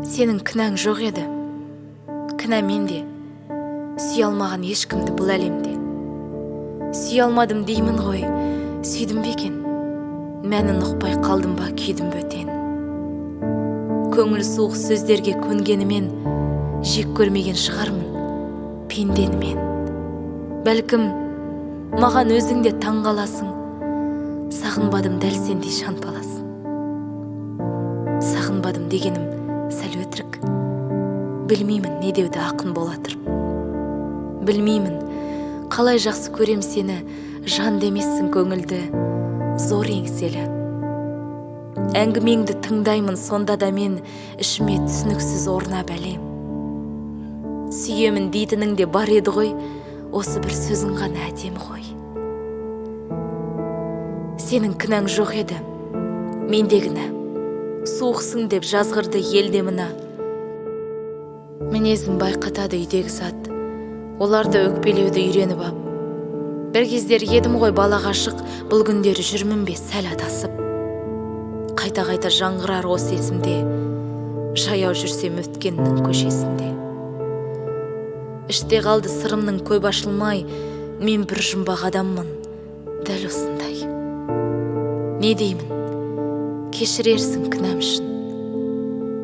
Сенің кінәң жоқ еді, кінә менде. Сүйе алмаған ешкімді бұл әлемде. Сүйе алмадым деймін ғой, сүйдім бе екен? Мәнін ұқпай қалдым ба, күйдім бөтен. Көңіл суық сөздерге көнгенімен, жек көрмеген шығармын пенденімен. Бәлкім, маған өзіңде таң қаласың, сағынбадым дәл сендей шанпаласың. Сағынбадым дегенім сәл өтірік. Білмеймін не деуді ақын бола тұрып. Білмеймін, қалай жақсы көрем сені, жан демессің көңілді, зор еңселі. Әңгімеңді тыңдаймын, сонда да мен ішіме түсініксіз орна бәлем. Сүйемін дейтінің де бар еді ғой, осы бір сөзің ғана әдемі ғой. Сенің кінәң жоқ еді, менде кінә. Суықсың деп жазғырды елде мына. Мінезін байқатады үйдегі зат, оларды өкпелеуді үйреніп ап. Бір кездер едім ғой бала ғашық, бұл күндері жүрмін бе сәл адасып. Қайта-қайта жаңғырар осы есімде, жаяу жүрсем өткеннің көшесінде. Іште қалды сырымның көп ашылмай, мен бір жұмбақ адаммын, дәл осындай. Не деймін, кешірерсің кінәм үшін.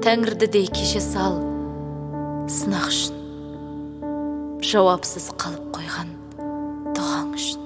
Тәңірді де кеше сал, сынақ үшін. Жауапсыз қалып қойған дұғаң үшін.